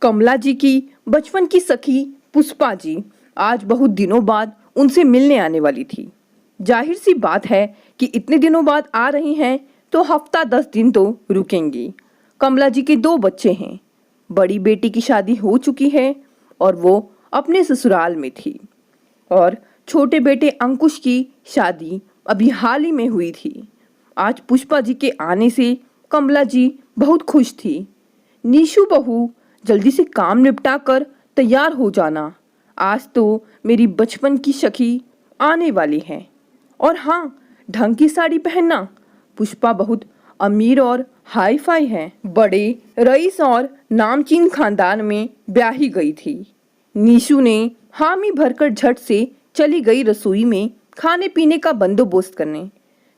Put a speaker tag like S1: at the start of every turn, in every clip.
S1: कमला जी की बचपन की सखी पुष्पा जी आज बहुत दिनों बाद उनसे मिलने आने वाली थी। जाहिर सी बात है कि इतने दिनों बाद आ रही हैं तो हफ्ता 10 दिन तो रुकेंगी। कमला जी के 2 बच्चे हैं। बड़ी बेटी की शादी हो चुकी है और वो अपने ससुराल में थी और छोटे बेटे अंकुश की शादी अभी हाल ही में हुई थी। आज पुष्पा जी के आने से कमला जी बहुत खुश थी। नीशू बहू, जल्दी से काम निपटा कर तैयार हो जाना, आज तो मेरी बचपन की सखी आने वाली है। और हाँ, ढंग की साड़ी पहनना। पुष्पा बहुत अमीर और हाई फाई है, बड़े रईस और नामचीन खानदान में ब्याही गई थी। नीशू ने हामी भरकर झट से चली गई रसोई में खाने पीने का बंदोबस्त करने।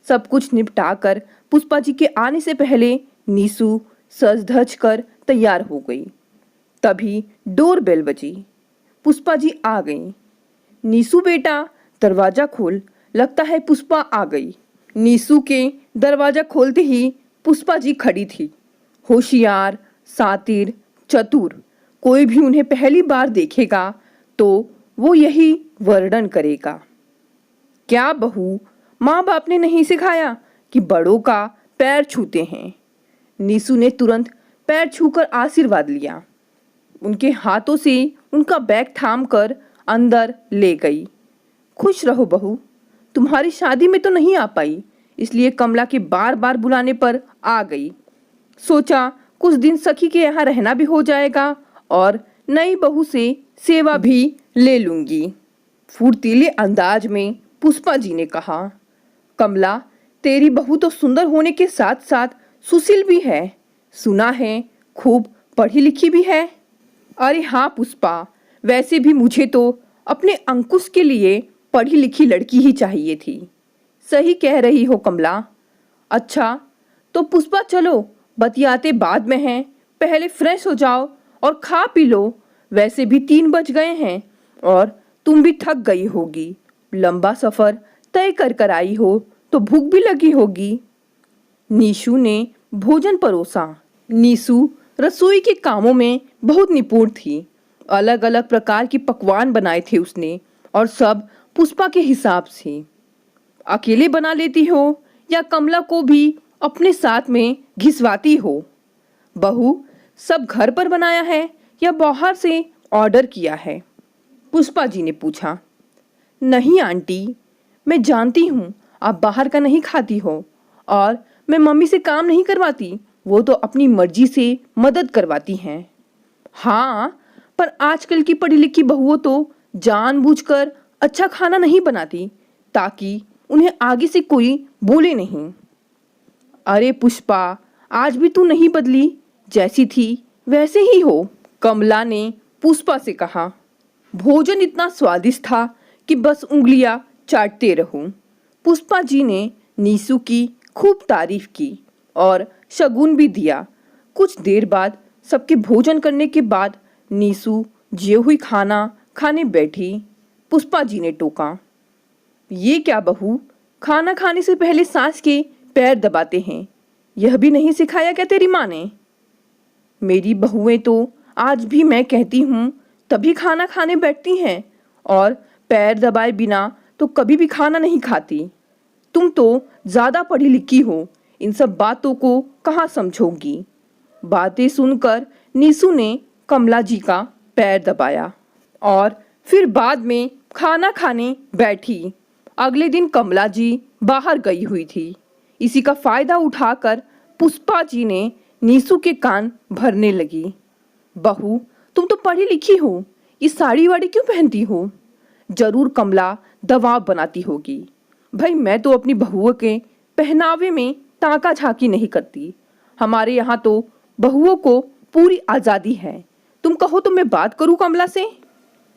S1: सब कुछ निपटा कर पुष्पा जी के आने से पहले नीशू सज धज कर तैयार हो गई। तभी डोर बेल बजी। पुष्पा जी आ गई। नीशू बेटा, दरवाजा खोल, लगता है पुष्पा आ गई। नीशू के दरवाजा खोलते ही पुष्पा जी खड़ी थी। होशियार, सातिर, चतुर। कोई भी उन्हें पहली बार देखेगा तो वो यही वर्णन करेगा। क्या बहू, माँ बाप ने नहीं सिखाया कि बड़ों का पैर छूते हैं? नीशू ने तुरंत पैर छूकर आशीर्वाद लिया। उनके हाथों से उनका बैग थाम कर अंदर ले गई। खुश रहो बहू, तुम्हारी शादी में तो नहीं आ पाई, इसलिए कमला के बार बार बुलाने पर आ गई। सोचा कुछ दिन सखी के यहाँ रहना भी हो जाएगा और नई बहू से सेवा भी ले लूंगी। फुर्तीले अंदाज में पुष्पा जी ने कहा, कमला, तेरी बहू तो सुंदर होने के साथ साथ सुशील भी है। सुना है खूब पढ़ी लिखी भी है। अरे हाँ पुष्पा, वैसे भी मुझे तो अपने अंकुश के लिए पढ़ी लिखी लड़की ही चाहिए थी। सही कह रही हो कमला। अच्छा तो पुष्पा चलो, बतियाते बाद में हैं, पहले फ्रेश हो जाओ और खा पी लो। वैसे भी 3 बज गए हैं और तुम भी थक गई होगी। लंबा सफर तय कर आई हो तो भूख भी लगी होगी। नीशू ने भोजन परोसा। नीशू रसोई के कामों में बहुत निपुण थी। अलग अलग प्रकार के पकवान बनाए थे उसने और सब पुष्पा के हिसाब से। अकेले बना लेती हो या कमला को भी अपने साथ में घिसवाती हो? बहू, सब घर पर बनाया है या बाहर से ऑर्डर किया है? पुष्पा जी ने पूछा। नहीं आंटी, मैं जानती हूँ आप बाहर का नहीं खाती हो और मैं मम्मी से काम नहीं करवाती, वो तो अपनी मर्जी से मदद करवाती हैं। हाँ, पर आजकल की पढ़ी लिखी बहुओं तो जानबूझकर अच्छा खाना नहीं बनाती ताकि उन्हें आगे से कोई बोले नहीं। अरे पुष्पा, आज भी तू नहीं बदली, जैसी थी वैसे ही हो, कमला ने पुष्पा से कहा। भोजन इतना स्वादिष्ट था कि बस उंगलियां चाटते रहूं। पुष्पा जी ने नीशू की खूब तारीफ की और शगुन भी दिया। कुछ देर बाद सबके भोजन करने के बाद नीशू जे हुई खाना खाने बैठी। पुष्पा जी ने टोका, ये क्या बहू, खाना खाने से पहले सास के पैर दबाते हैं, यह भी नहीं सिखाया क्या तेरी माँ ने? मेरी बहुएं तो आज भी मैं कहती हूँ तभी खाना खाने बैठती हैं और पैर दबाए बिना तो कभी भी खाना नहीं खाती। तुम तो ज़्यादा पढ़ी लिखी हो, इन सब बातों को कहाँ समझोगी? बातें सुनकर नीशू ने कमला जी का पैर दबाया और फिर बाद में खाना खाने बैठी। अगले दिन कमला जी बाहर गई हुई थी। इसी का फायदा उठाकर पुष्पा जी ने नीशू के कान भरने लगी। बहू, तुम तो पढ़ी लिखी हो, ये साड़ी वाड़ी क्यों पहनती हो? जरूर कमला दबाव बनाती होगी। भाई, मैं तो अपनी बहुओं के पहनावे में ताका झाकी नहीं करती। हमारे यहाँ तो बहुओं को पूरी आज़ादी है। तुम कहो तो मैं बात करूँ कमला से?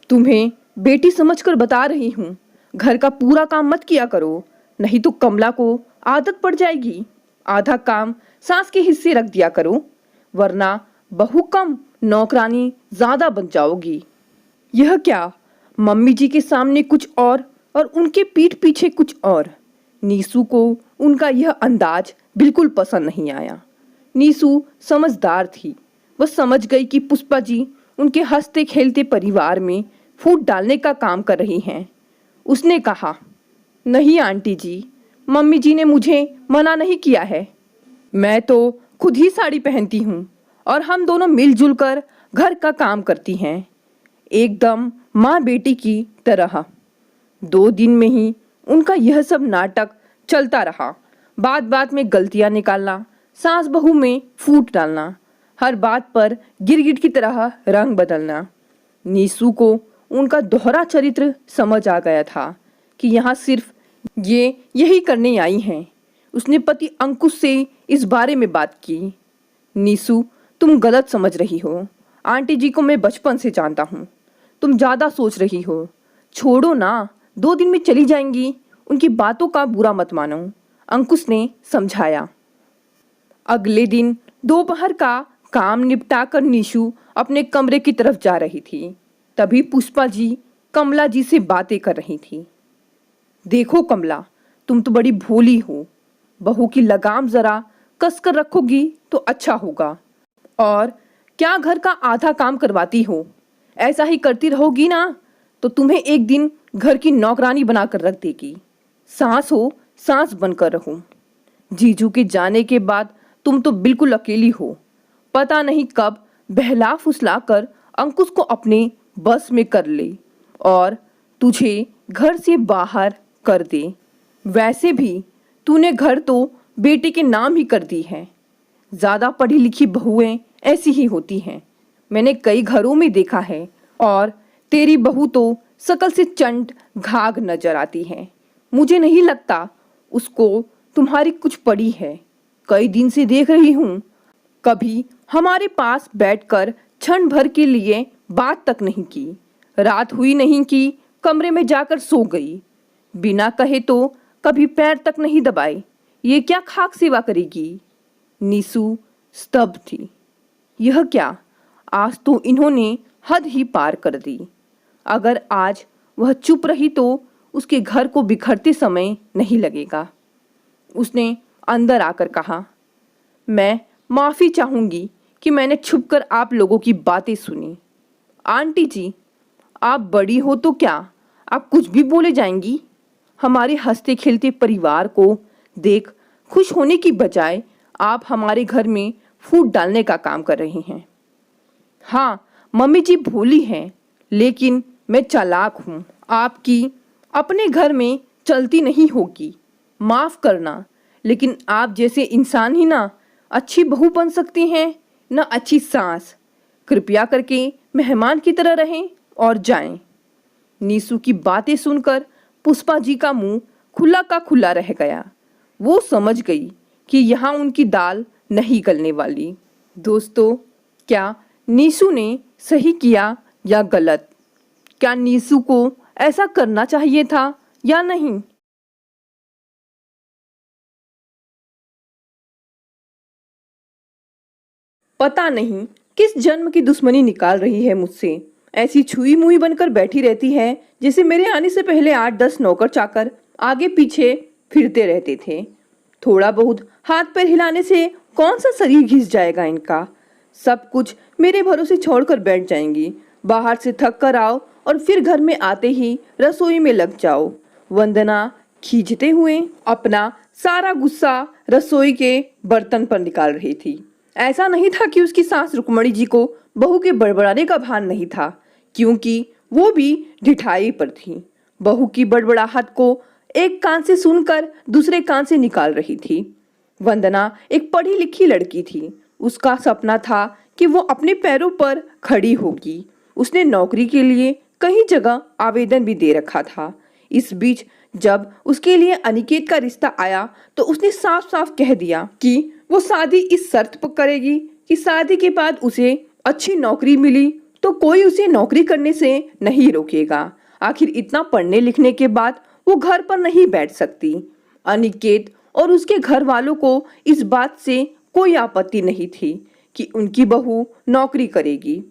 S1: तुम्हें बेटी समझकर बता रही हूँ, घर का पूरा काम मत किया करो, नहीं तो कमला को आदत पड़ जाएगी। आधा काम सास के हिस्से रख दिया करो, वरना बहू कम नौकरानी ज़्यादा बन जाओगी। यह क्या, मम्मी जी के सामने कुछ और उनके पीठ पीछे कुछ और। नीशू को उनका यह अंदाज बिल्कुल पसंद नहीं आया। नीशू समझदार थी, वह समझ गई कि पुष्पा जी उनके हंसते खेलते परिवार में फूट डालने का काम कर रही हैं। उसने कहा, नहीं आंटी जी, मम्मी जी ने मुझे मना नहीं किया है। मैं तो खुद ही साड़ी पहनती हूँ और हम दोनों मिलजुल कर घर का काम करती हैं, एकदम माँ बेटी की तरह। 2 दिन में ही उनका यह सब नाटक चलता रहा। बात बात में गलतियां निकालना, सास बहू में फूट डालना, हर बात पर गिरगिट की तरह रंग बदलना। नीसू को उनका दोहरा चरित्र समझ आ गया था कि यहाँ सिर्फ ये यही करने आई हैं। उसने पति अंकुश से इस बारे में बात की। नीसू, तुम गलत समझ रही हो। आंटी जी को मैं बचपन से जानता हूँ। तुम ज़्यादा सोच रही हो। छोड़ो ना, 2 दिन में चली जाएंगी। उनकी बातों का बुरा मत मानो, अंकुश ने समझाया। अगले दिन दोपहर का काम निपटाकर नीशू अपने कमरे की तरफ जा रही थी। तभी पुष्पा जी कमला जी से बातें कर रही थी। देखो कमला, तुम तो बड़ी भोली हो। बहू की लगाम जरा कसकर रखोगी तो अच्छा होगा। और क्या घर का आधा काम करवाती हो? ऐसा ही करती रहोगी ना तो तुम्हें एक दिन घर की नौकरानी बनाकर रख देगी। सास हो, सास बनकर रहो। जीजू के जाने के बाद तुम तो बिल्कुल अकेली हो। पता नहीं कब बहला फुसला कर अंकुश को अपने बस में कर ले और तुझे घर से बाहर कर दे। वैसे भी तूने घर तो बेटे के नाम ही कर दी है। ज़्यादा पढ़ी लिखी बहुएं ऐसी ही होती हैं, मैंने कई घरों में देखा है। और तेरी बहू तो शकल से चंट घाघ नजर आती है। मुझे नहीं लगता उसको तुम्हारी कुछ पड़ी है। कई दिन से देख रही हूँ, कभी हमारे पास बैठकर क्षण भर के लिए बात तक नहीं की। रात हुई नहीं कि कमरे में जाकर सो गई। बिना कहे तो कभी पैर तक नहीं दबाए। ये क्या खाक सेवा करेगी? नीसू स्तब्ध थी। यह क्या, आज तो इन्होंने हद ही पार कर दी। अगर आज वह चुप रही तो उसके घर को बिखरते समय नहीं लगेगा। उसने अंदर आकर कहा, मैं माफ़ी चाहूँगी कि मैंने छुपकर आप लोगों की बातें सुनी। आंटी जी, आप बड़ी हो तो क्या आप कुछ भी बोले जाएंगी? हमारे हंसते खेलते परिवार को देख खुश होने की बजाय आप हमारे घर में फूट डालने का काम कर रही हैं। हाँ, मम्मी जी भोली हैं, लेकिन मैं चालाक हूँ। आपकी अपने घर में चलती नहीं होगी, माफ़ करना, लेकिन आप जैसे इंसान ही ना अच्छी बहू बन सकती हैं न अच्छी सास। कृपया करके मेहमान की तरह रहें और जाएं। नीसू की बातें सुनकर पुष्पा जी का मुंह खुला का खुला रह गया। वो समझ गई कि यहाँ उनकी दाल नहीं गलने वाली। दोस्तों, क्या नीसू ने सही किया या गलत? क्या नीसू को ऐसा करना चाहिए था या नहीं? पता नहीं किस जन्म की दुश्मनी निकाल रही है मुझसे। ऐसी छुई मुई बनकर बैठी रहती है जैसे मेरे आने से पहले 8-10 नौकर चाकर आगे पीछे फिरते रहते थे। थोड़ा बहुत हाथ पैर हिलाने से कौन सा शरीर घिस जाएगा इनका? सब कुछ मेरे भरोसे छोड़कर बैठ जाएंगी। बाहर से थक कर आओ और फिर घर में आते ही रसोई में लग जाओ। वंदना खींचते हुए अपना सारा गुस्सा रसोई के बर्तन पर निकाल रही थी। ऐसा नहीं था कि उसकी सास रुक्मणी जी को बहू के बड़बड़ाने का भान नहीं था, क्योंकि वो भी ढिठाई पर थी। बहू की बड़बड़ाहट को एक कान से सुनकर दूसरे कान से निकाल रही थी। वंदना एक पढ़ी लिखी लड़की थी। उसका सपना था कि वो अपने पैरों पर खड़ी होगी। उसने नौकरी के लिए कई जगह आवेदन भी दे रखा था। इस बीच जब उसके लिए अनिकेत का रिश्ता आया तो उसने साफ साफ कह दिया कि वो शादी इस शर्त पर करेगी कि शादी के बाद उसे अच्छी नौकरी मिली तो कोई उसे नौकरी करने से नहीं रोकेगा। आखिर इतना पढ़ने लिखने के बाद वो घर पर नहीं बैठ सकती। अनिकेत और उसके घर वालों को इस बात से कोई आपत्ति नहीं थी कि उनकी बहू नौकरी करेगी,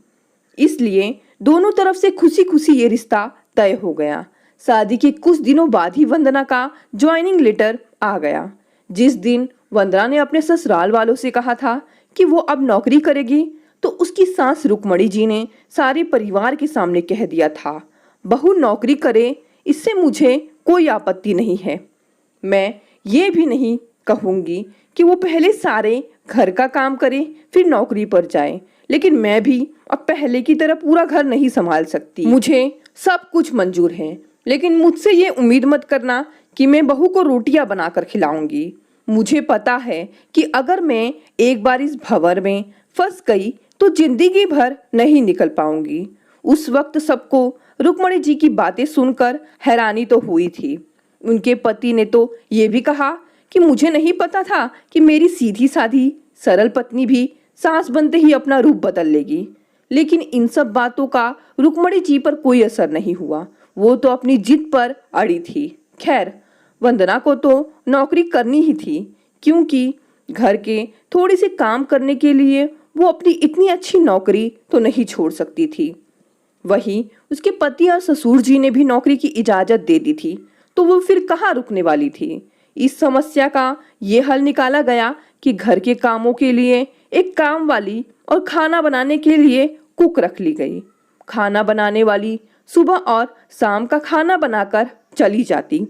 S1: इसलिए दोनों तरफ से खुशी खुशी ये रिश्ता तय हो गया। शादी के कुछ दिनों बाद ही वंदना का ज्वाइनिंग लेटर आ गया। जिस दिन वंदना ने अपने ससुराल वालों से कहा था कि वो अब नौकरी करेगी, तो उसकी सास रुक्मणी जी ने सारे परिवार के सामने कह दिया था, बहू नौकरी करे, इससे मुझे कोई आपत्ति नहीं है। मैं ये भी नहीं कहूँगी कि वो पहले सारे घर का काम करे फिर नौकरी पर जाए, लेकिन मैं भी अब पहले की तरह पूरा घर नहीं संभाल सकती। मुझे सब कुछ मंजूर है, लेकिन मुझसे ये उम्मीद मत करना कि मैं बहू को रोटियां बनाकर खिलाऊंगी। मुझे पता है कि अगर मैं एक बार इस भंवर में फंस गई तो जिंदगी भर नहीं निकल पाऊंगी। उस वक्त सबको रुक्मणी जी की बातें सुनकर हैरानी तो हुई थी। उनके पति ने तो ये भी कहा कि मुझे नहीं पता था कि मेरी सीधी साधी सरल पत्नी भी सास बनते ही अपना रूप बदल लेगी। लेकिन इन सब बातों का रुक्मणी जी पर कोई असर नहीं हुआ। वो तो अपनी जिद पर अड़ी थी। खैर, वंदना को तो नौकरी करनी ही थी, क्योंकि घर के थोड़ी से काम करने के लिए वो अपनी इतनी अच्छी नौकरी तो नहीं छोड़ सकती थी। वहीं उसके पति और ससुर जी ने भी नौकरी की इजाजत दे दी थी, तो वो फिर कहाँ रुकने वाली थी। इस समस्या का ये हल निकाला गया कि घर के कामों के लिए एक काम वाली और खाना बनाने के लिए कुक रख ली गई। खाना बनाने वाली सुबह और शाम का खाना बनाकर चली जाती।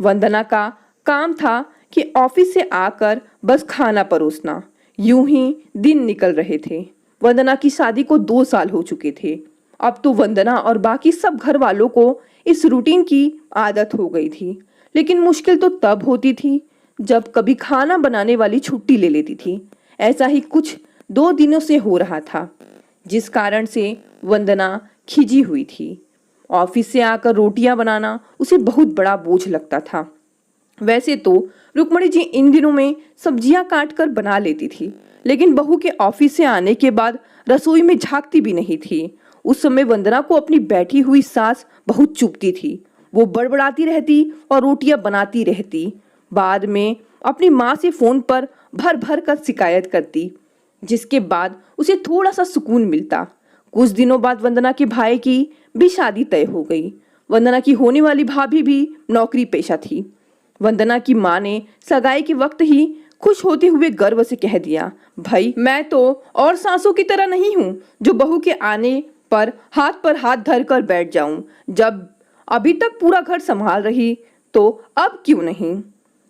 S1: वंदना का काम था कि ऑफिस से आकर बस खाना परोसना। यूं ही दिन निकल रहे थे। वंदना की शादी को 2 साल हो चुके थे। अब तो वंदना और बाकी सब घर वालों को इस रूटीन की आदत हो गई थी। लेकिन मुश्किल तो तब होती थी जब कभी खाना बनाने वाली छुट्टी ले लेती थी। ऐसा ही कुछ 2 दिनों से हो रहा था, जिस कारण से वंदना खिजी हुई थी। ऑफिस से आकर रोटियां बनाना उसे बहुत बड़ा बोझ लगता था। वैसे तो रुक्मणी जी इन दिनों में सब्जियां काट कर बना लेती थी, लेकिन बहू के ऑफिस से आने के बाद रसोई में झांकती भी नहीं थी। उस समय वंदना को अपनी बैठी हुई सास बहुत चुभती थी। वो बड़बड़ाती रहती और रोटियां बनाती रहती। बाद में अपनी माँ से फोन पर भर भर कर शिकायत करती, जिसके बाद उसे थोड़ा सा सुकून मिलता। कुछ दिनों बाद वंदना के भाई की भी शादी तय हो गई। वंदना की होने वाली भाभी भी नौकरी पेशा थी। वंदना की माँ ने सगाई के वक्त ही खुश होते हुए गर्व से कह दिया, भाई मैं तो और सासों की तरह नहीं हूँ जो बहू के आने पर हाथ धर कर बैठ जाऊं। जब अभी तक पूरा घर संभाल रही तो अब क्यों नहीं।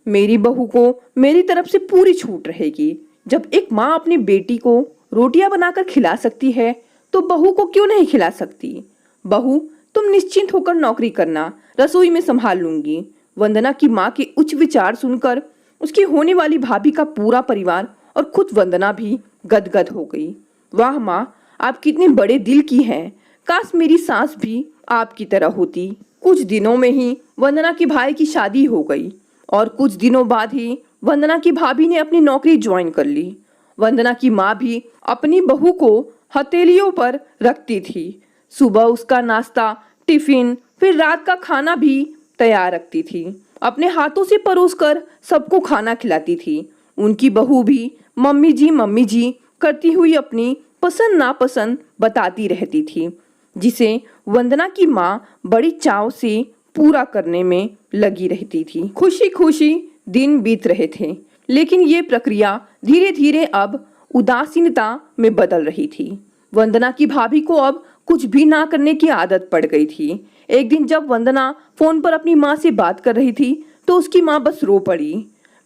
S1: मेरी बहू को मेरी तरफ से पूरी छूट रहेगी। जब एक माँ अपनी बेटी को रोटियां बनाकर खिला सकती है तो बहू को क्यों नहीं खिला सकती। बहू तुम निश्चिंत होकर नौकरी करना, रसोई में संभाल लूंगी। वंदना की माँ के उच्च विचार सुनकर उसकी होने वाली भाभी का पूरा परिवार और खुद वंदना भी गदगद हो गई। वाह माँ, आप कितने बड़े दिल की हैं। काश मेरी सास भी आपकी तरह होती। कुछ दिनों में ही वंदना की भाई की शादी हो गई और कुछ दिनों बाद ही वंदना की भाभी ने अपनी नौकरी ज्वाइन कर ली। वंदना की माँ भी अपनी बहू को हथेलियों पर रखती थी। सुबह उसका नाश्ता, टिफिन, फिर रात का खाना भी तैयार रखती थी। अपने हाथों से परोसकर सबको खाना खिलाती थी। उनकी बहू भी मम्मी जी करती हुई अपनी पसंद नापसंद बताती रहती थी, जिसे वंदना की माँ बड़ी चाव से पूरा करने में लगी रहती थी। खुशी खुशी दिन बीत रहे थे, लेकिन ये प्रक्रिया धीरे धीरे अब उदासीनता में बदल रही थी। वंदना की भाभी को अब कुछ भी ना करने की आदत पड़ गई थी। एक दिन जब वंदना फोन पर अपनी माँ से बात कर रही थी तो उसकी माँ बस रो पड़ी।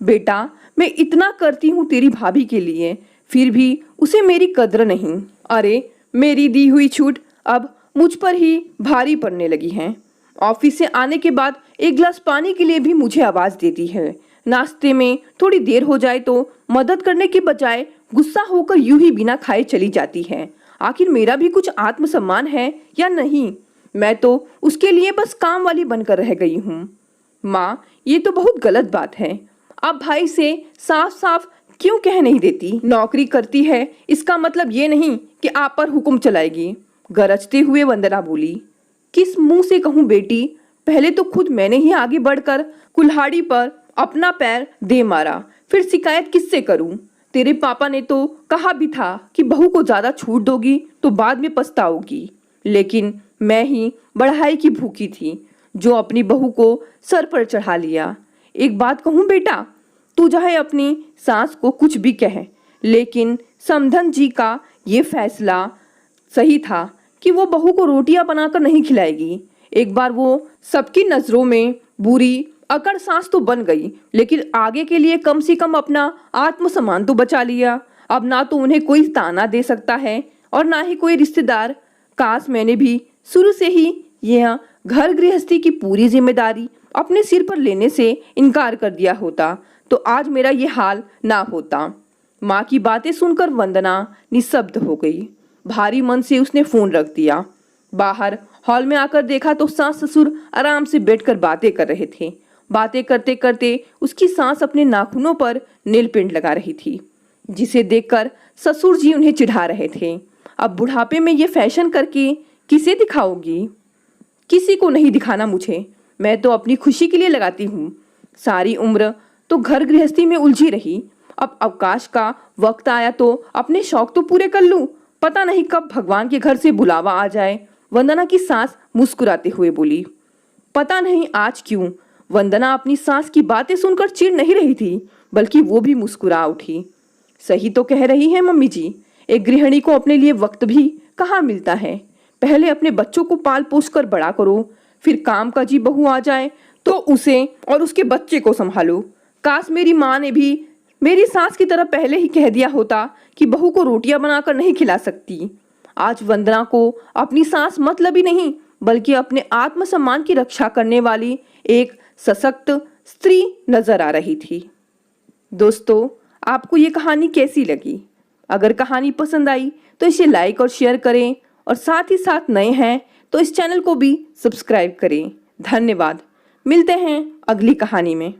S1: बेटा, मैं इतना करती हूँ तेरी भाभी के लिए, फिर भी उसे मेरी कद्र नहीं। अरे, मेरी दी हुई छूट अब मुझ पर ही भारी पड़ने लगी है। ऑफिस से आने के बाद एक गिलास पानी के लिए भी मुझे आवाज देती है। नाश्ते में थोड़ी देर हो जाए तो मदद करने के बजाय गुस्सा होकर यूं ही बिना खाए चली जाती है। आखिर मेरा भी कुछ आत्मसम्मान है या नहीं? मैं तो उसके लिए बस काम वाली बनकर रह गई हूँ। माँ, ये तो बहुत गलत बात है। आप भाई से साफ साफ क्यों कह नहीं देती? नौकरी करती है इसका मतलब ये नहीं कि आप पर हुक्म चलाएगी। गरजते हुए वंदना बोली। किस मुंह से कहूँ बेटी? पहले तो खुद मैंने ही आगे बढ़कर कुल्हाड़ी पर अपना पैर दे मारा, फिर शिकायत किससे करूं? तेरे पापा ने तो कहा भी था कि बहू को ज्यादा छूट दोगी तो बाद में पछताओगी, लेकिन मैं ही बढ़ाई की भूखी थी जो अपनी बहू को सर पर चढ़ा लिया। एक बात कहूं बेटा, तू चाहे अपनी सास को कुछ भी कहे, लेकिन समधन जी का ये फैसला सही था कि वो बहू को रोटियां बनाकर नहीं खिलाएगी। एक बार वो सबकी नज़रों में बुरी अकड़ सांस तो बन गई, लेकिन आगे के लिए कम से कम अपना आत्मसम्मान तो बचा लिया। अब ना तो उन्हें कोई ताना दे सकता है और ना ही कोई रिश्तेदार। काश मैंने भी शुरू से ही यह घर गृहस्थी की पूरी जिम्मेदारी अपने सिर पर लेने से इनकार कर दिया होता तो आज मेरा ये हाल ना होता। माँ की बातें सुनकर वंदना निशब्द हो गई। भारी मन से उसने फोन रख दिया। बाहर हॉल में आकर देखा तो सास ससुर आराम से बैठकर बातें कर रहे थे। बातें करते करते उसकी सास अपने नाखूनों पर नेल पेंट लगा रही थी, जिसे देखकर ससुर जी उन्हें चिढ़ा रहे थे। अब बुढ़ापे में ये फैशन करके किसे दिखाओगी? किसी को नहीं दिखाना मुझे, मैं तो अपनी खुशी के लिए लगाती हूँ। सारी उम्र तो घर गृहस्थी में उलझी रही, अब अवकाश का वक्त आया तो अपने शौक तो पूरे कर लूं। पता नहीं कब भगवान के घर से बुलावा आ जाए। वंदना की सास मुस्कुराते हुए बोली। पता नहीं आज क्यों वंदना अपनी सास की बातें सुनकर चिढ़ नहीं रही थी, बल्कि वो भी मुस्कुरा उठी। सही तो कह रही है मम्मी जी, एक गृहिणी को अपने लिए वक्त भी कहाँ मिलता है। पहले अपने बच्चों को पाल पोस कर बड़ा करो, फिर काम का जी बहू आ जाए तो उसे और उसके बच्चे को संभालो। काश मेरी माँ ने भी मेरी सास की तरह पहले ही कह दिया होता कि बहू को रोटियां बनाकर नहीं खिला सकती। आज वंदना को अपनी सास मतलब ही नहीं, बल्कि अपने आत्मसम्मान की रक्षा करने वाली एक सशक्त स्त्री नजर आ रही थी। दोस्तों, आपको ये कहानी कैसी लगी? अगर कहानी पसंद आई तो इसे लाइक और शेयर करें, और साथ ही साथ नए हैं तो इस चैनल को भी सब्सक्राइब करें। धन्यवाद। मिलते हैं अगली कहानी में।